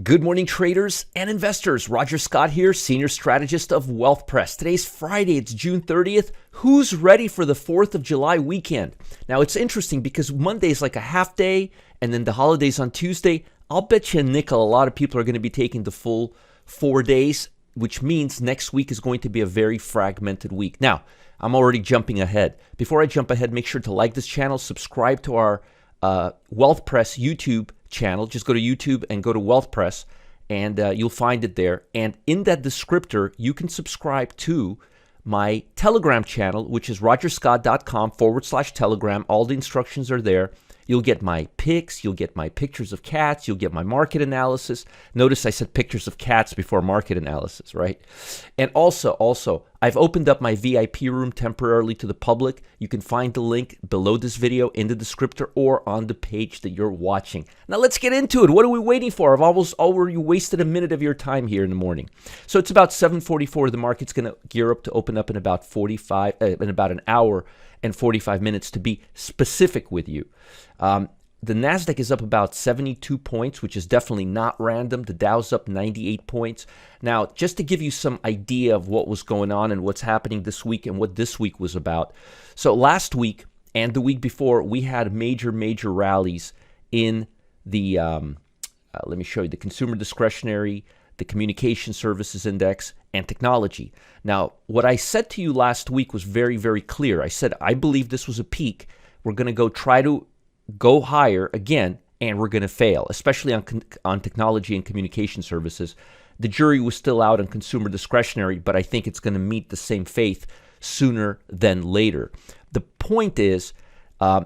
Good morning, traders and investors. Roger Scott here, senior strategist of Wealth Press. Today's Friday, it's June 30th. Who's ready for the 4th of July weekend? Now, it's interesting because Monday is like a half day, and then the holidays on Tuesday. I'll bet you a nickel a lot of people are going to be taking the full 4 days, which means next week is going to be a very fragmented week. Now, I'm already jumping ahead. Before I jump ahead, make sure to like this channel, subscribe to our Wealth Press YouTube channel. Just go to YouTube and go to Wealth Press, and you'll find it there. And in that descriptor, you can subscribe to my Telegram channel, which is rogerscott.com/Telegram. All the instructions are there. You'll get my pics, you'll get my pictures of cats, you'll get my market analysis. Notice I said pictures of cats before market analysis, right? And also, I've opened up my VIP room temporarily to the public. You can find the link below this video in the descriptor or on the page that you're watching. Now let's get into it. What are we waiting for? I've almost already wasted a minute of your time here in the morning. So it's about 7:44. The market's going to gear up to open up in about an hour and 45 minutes to be specific with you. The Nasdaq is up about 72 points, which is definitely not random. The Dow's up 98 points. Now, just to give you some idea of what was going on and what's happening this week and what this week was about. So last week and the week before, we had major rallies in the, let me show you, the consumer discretionary, the communication services index, and technology. Now, what I said to you last week was very clear. I said, I believe this was a peak. We're going to try to go higher again, and we're going to fail, especially on technology and communication services. The jury was still out on consumer discretionary, but I think it's going to meet the same fate sooner than later. The point is,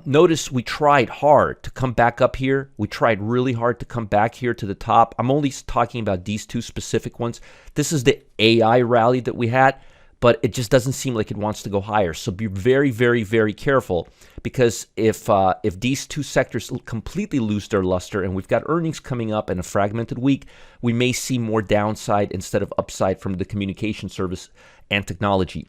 notice we tried hard to come back up here. We tried really hard to come back here to the top. I'm only talking about these two specific ones. This is the AI rally that we had, but it just doesn't seem like it wants to go higher. So be very careful, because if these two sectors completely lose their luster and we've got earnings coming up in a fragmented week, we may see more downside instead of upside from the communication service and technology.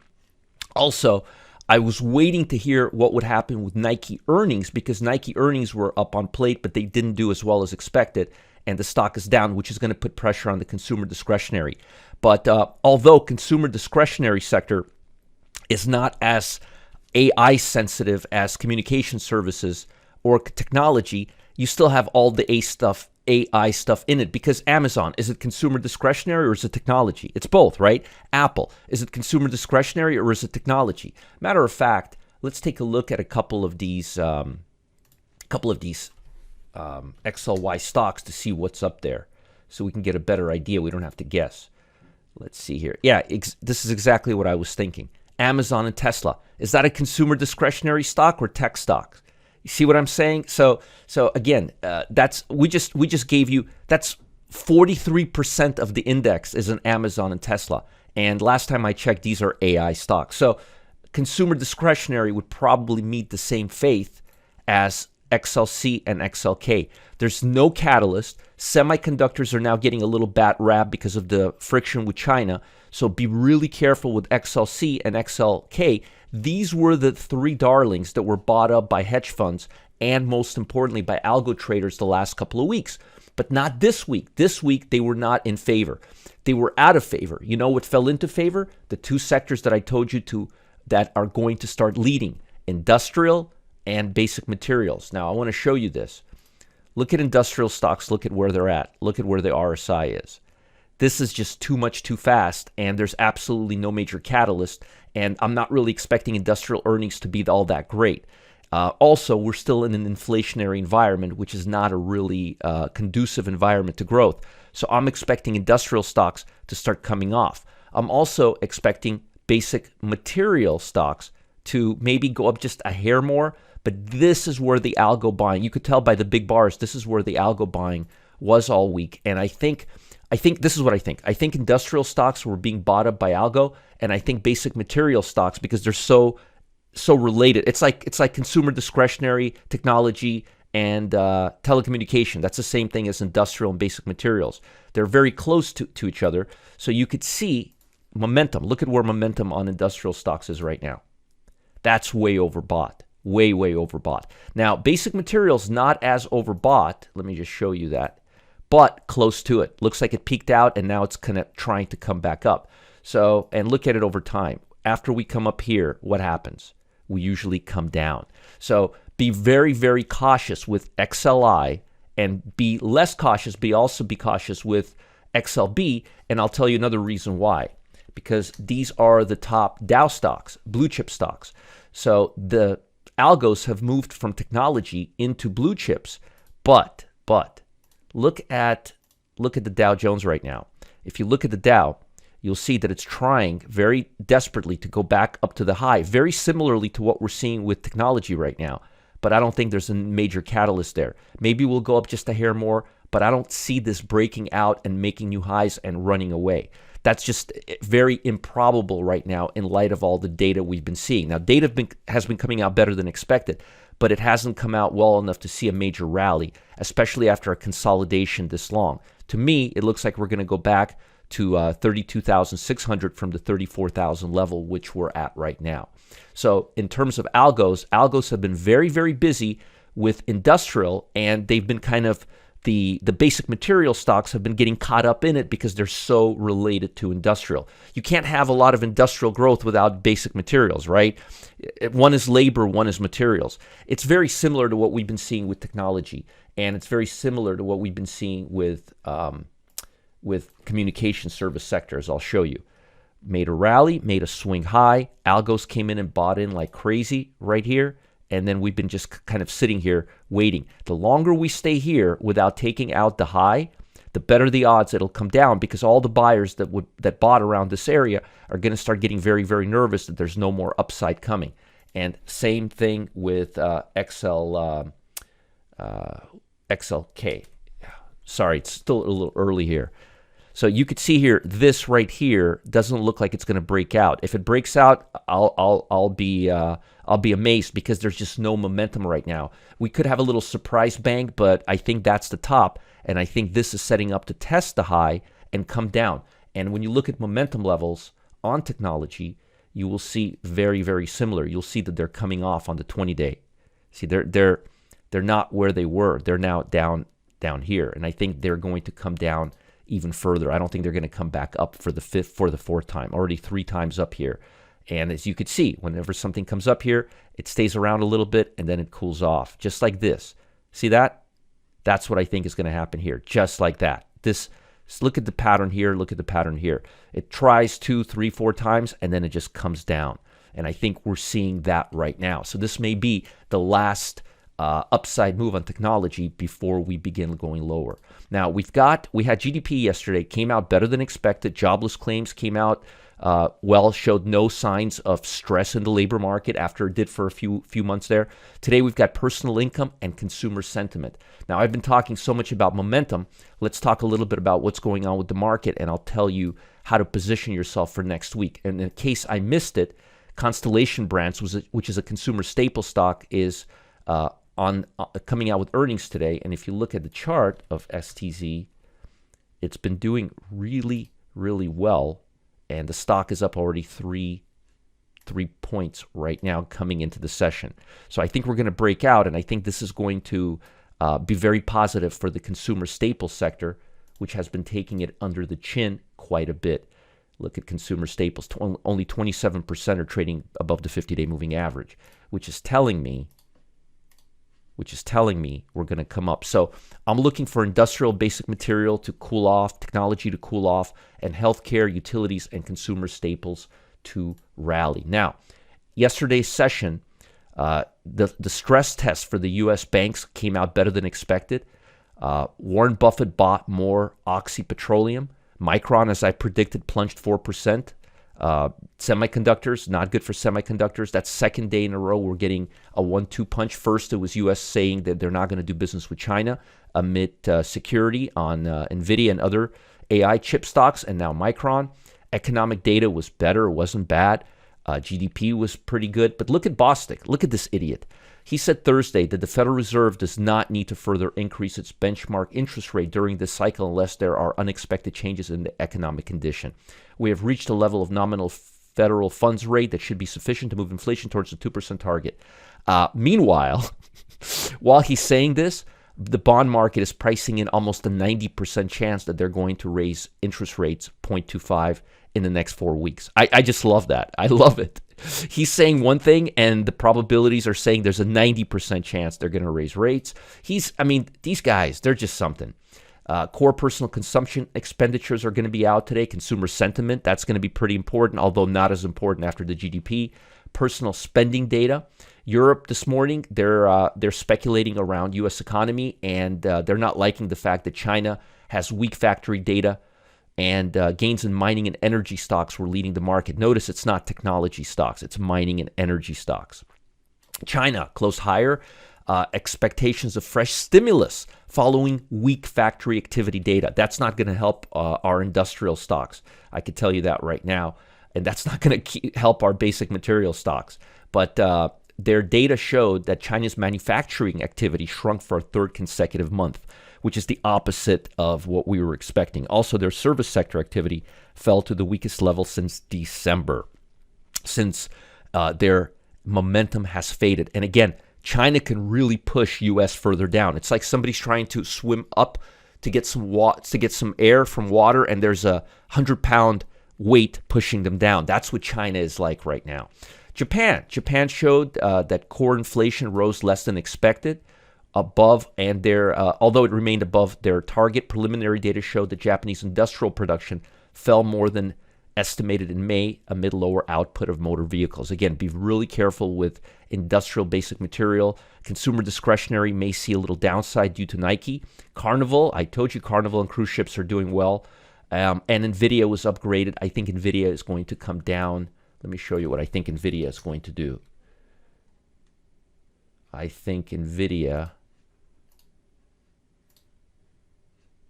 Also, I was waiting to hear what would happen with Nike earnings, because Nike earnings were up on plate, but they didn't do as well as expected, and the stock is down, which is going to put pressure on the consumer discretionary. But although consumer discretionary sector is not as AI sensitive as communication services or technology, you still have all the AI stuff in it, because Amazon, is it consumer discretionary or is it technology? It's both, right? Apple, is it consumer discretionary or is it technology? Matter of fact, let's take a look at a couple of these XLY stocks to see what's up there, so we can get a better idea. We don't have to guess. Let's see here. Yeah, this is exactly what I was thinking. Amazon and Tesla. Is that a consumer discretionary stock or tech stock? You see what I'm saying? So again, we just gave you, that's 43% of the index is in Amazon and Tesla. And last time I checked, these are AI stocks. So consumer discretionary would probably meet the same fate as XLC and XLK. There's no catalyst. Semiconductors are now getting a little bad rap because of the friction with China. So be really careful with XLC and XLK. These were the three darlings that were bought up by hedge funds and most importantly by algo traders the last couple of weeks. But not this week. This week they were not in favor. They were out of favor. You know what fell into favor? The two sectors that I told you to that are going to start leading: industrial and basic materials. Now I want to show you this. Look at industrial stocks. Look at where they're at. Look at where the RSI is. This is just too much too fast, and there's absolutely no major catalyst, and I'm not really expecting industrial earnings to be all that great. Also, we're still in an inflationary environment, which is not a really conducive environment to growth. So I'm expecting industrial stocks to start coming off. I'm also expecting basic material stocks to maybe go up just a hair more, but this is where the algo buying, you could tell by the big bars, this is where the algo buying was all week. And I think this is what I think. I think industrial stocks were being bought up by algo, and I think basic material stocks, because they're so related. It's like consumer discretionary, technology, and telecommunication. That's the same thing as industrial and basic materials. They're very close to each other. So you could see momentum. Look at where momentum on industrial stocks is right now. That's way overbought. Way overbought. Now, basic materials not as overbought. Let me just show you that. but close to it. Looks like it peaked out, and now it's kind of trying to come back up. So, and look at it over time. After we come up here, what happens? We usually come down. So be very, very cautious with XLI, and be less cautious, also be cautious with XLB. And I'll tell you another reason why. Because these are the top Dow stocks, blue chip stocks. So the algos have moved from technology into blue chips. But look at the Dow Jones right now. If you look at the Dow, you'll see that it's trying very desperately to go back up to the high, very similarly to what we're seeing with technology right now. But I don't think there's a major catalyst there. Maybe we'll go up just a hair more, but I don't see this breaking out and making new highs and running away. That's just very improbable right now in light of all the data we've been seeing. Now, data has been coming out better than expected, but it hasn't come out well enough to see a major rally, especially after a consolidation this long. To me, it looks like we're going to go back to 32,600 from the 34,000 level, which we're at right now. So in terms of algos have been very, very busy with industrial, and they've been kind of the basic material stocks have been getting caught up in it because they're so related to industrial. You can't have a lot of industrial growth without basic materials, right? One is labor, one is materials. It's very similar to what we've been seeing with technology, and it's very similar to what we've been seeing with communication service sectors. I'll show you. Made a rally, made a swing high. Algos came in and bought in like crazy right here. And then we've been just kind of sitting here waiting. The longer we stay here without taking out the high, the better the odds it'll come down, because all the buyers that bought around this area are going to start getting very, very nervous that there's no more upside coming. And same thing with XLK. Sorry, it's still a little early here. So you could see here, this right here doesn't look like it's going to break out. If it breaks out, I'll be amazed, because there's just no momentum right now. We could have a little surprise bang, but I think that's the top, and I think this is setting up to test the high and come down. And when you look at momentum levels on technology, you will see very, very similar. You'll see that they're coming off on the 20-day. See, they're not where they were. They're now down here, and I think they're going to come down even further. I don't think they're going to come back up for the fourth time. Already 3 times up here. And as you could see, whenever something comes up here, it stays around a little bit and then it cools off, just like this. See that? That's what I think is going to happen here, just like that. Look at the pattern here, look at the pattern here. It tries 2, 3, 4 times, and then it just comes down. And I think we're seeing that right now. So this may be the last upside move on technology before we begin going lower. Now, we had GDP yesterday, came out better than expected. Jobless claims came out showed no signs of stress in the labor market after it did for a few months there. Today, we've got personal income and consumer sentiment. Now, I've been talking so much about momentum. Let's talk a little bit about what's going on with the market, and I'll tell you how to position yourself for next week. And in case I missed it, Constellation Brands, which is a consumer staple stock, is coming out with earnings today. And if you look at the chart of STZ, it's been doing really, really well. And the stock is up already 3 points right now coming into the session. So I think we're going to break out, and I think this is going to be very positive for the consumer staple sector, which has been taking it under the chin quite a bit. Look at consumer staples. Only 27% are trading above the 50-day moving average, which is telling me we're going to come up. So I'm looking for industrial basic material to cool off, technology to cool off, and healthcare, utilities, and consumer staples to rally. Now, yesterday's session, the stress test for the U.S. banks came out better than expected. Warren Buffett bought more Oxy Petroleum. Micron, as I predicted, plunged 4%. Semiconductors, not good for semiconductors. That's second day in a row we're getting a 1-2 punch. First, it was U.S. saying that they're not going to do business with China amid security on NVIDIA and other AI chip stocks, and now Micron. Economic data was better. It wasn't bad. GDP was pretty good. But look at Bostic. Look at this idiot. He said Thursday that the Federal Reserve does not need to further increase its benchmark interest rate during this cycle unless there are unexpected changes in the economic condition. We have reached a level of nominal federal funds rate that should be sufficient to move inflation towards the 2% target. Meanwhile, while he's saying this, The bond market is pricing in almost a 90% chance that they're going to raise interest rates 0.25 in the next 4 weeks. I just love that. I love it. He's saying one thing, and the probabilities are saying there's a 90% chance they're going to raise rates. These guys, they're just something. Core personal consumption expenditures are going to be out today. Consumer sentiment, that's going to be pretty important, although not as important after the GDP. Personal spending data. Europe this morning, they're speculating around U.S. economy, and they're not liking the fact that China has weak factory data, and gains in mining and energy stocks were leading the market. Notice it's not technology stocks, it's mining and energy stocks. China closed higher. Expectations of fresh stimulus following weak factory activity data. That's not going to help our industrial stocks. I can tell you that right now. And that's not going to help our basic material stocks. But their data showed that China's manufacturing activity shrunk for a third consecutive month, which is the opposite of what we were expecting. Also, their service sector activity fell to the weakest level since December, since their momentum has faded. And again, China can really push U.S. further down. It's like somebody's trying to swim up to get some air from water, and there's a 100-pound weight pushing them down. That's what China is like right now. Japan showed that core inflation rose less than expected, above, and although it remained above their target. Preliminary data showed that Japanese industrial production fell more than estimated in May amid lower output of motor vehicles. Again, be really careful with industrial basic material. Consumer discretionary may see a little downside due to Nike. Carnival, I told you Carnival and cruise ships are doing well. And NVIDIA was upgraded. I think NVIDIA is going to come down. Let me show you what I think NVIDIA is going to do. I think NVIDIA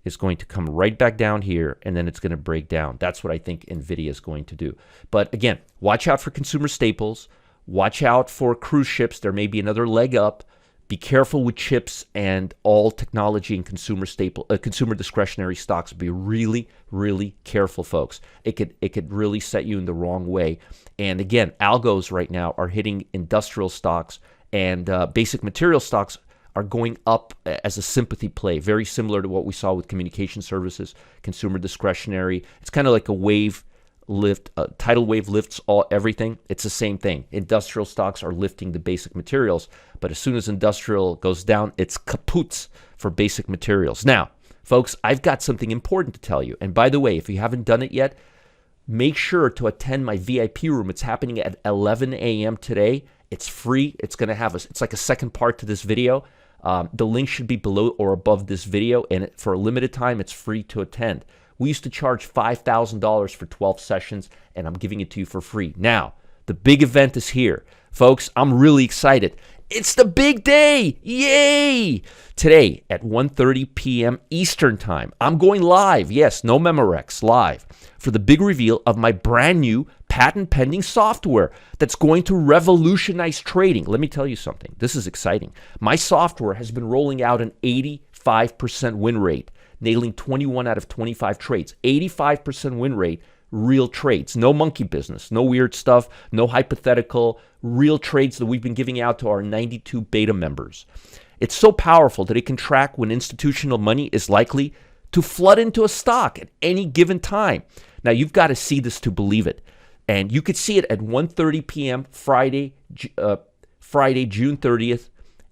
is going to come right back down here, and then it's going to break down. That's what I think NVIDIA is going to do. But again, watch out for consumer staples. Watch out for cruise ships. There may be another leg up. Be careful with chips and all technology and consumer discretionary stocks. Be really, really careful, folks. It could really set you in the wrong way. And again, algos right now are hitting industrial stocks, and basic material stocks are going up as a sympathy play, very similar to what we saw with communication services, consumer discretionary. It's kind of like a wave lift, tidal wave lifts everything. It's the same thing. Industrial stocks are lifting the basic materials, but as soon as industrial goes down, it's kaput for basic materials. Now, folks, I've got something important to tell you. And by the way, if you haven't done it yet, make sure to attend my VIP room. It's happening at 11 a.m. today. It's free. It's like a second part to this video. The link should be below or above this video, and for a limited time, it's free to attend. We used to charge $5,000 for 12 sessions, and I'm giving it to you for free. Now, the big event is here. Folks, I'm really excited. It's the big day. Yay! Today at 1:30 p.m. Eastern Time, I'm going live. Yes, no Memorex, live for the big reveal of my brand new patent-pending software that's going to revolutionize trading. Let me tell you something. This is exciting. My software has been rolling out an 85% win rate, nailing 21 out of 25 trades. 85% win rate, real trades. No monkey business, no weird stuff, no hypothetical, real trades that we've been giving out to our 92 beta members. It's so powerful that it can track when institutional money is likely to flood into a stock at any given time. Now, you've got to see this to believe it. And you could see it at 1:30 p.m. Friday, June 30th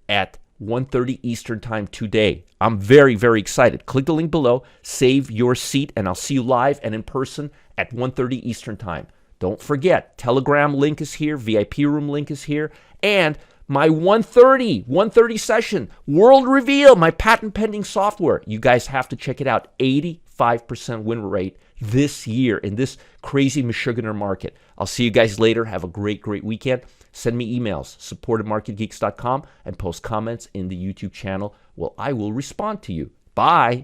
at 1:30 Eastern Time today. I'm very, very excited. Click the link below, save your seat, and I'll see you live and in person at 1:30 Eastern Time. Don't forget, Telegram link is here, VIP room link is here, and my 1:30 session, World Reveal, my patent-pending software. You guys have to check it out. 85% win rate this year in this crazy Michiganer market. I'll see you guys later. Have a great, great weekend. Send me emails, support@marketgeeks.com, and post comments in the YouTube channel. Well, I will respond to you. Bye.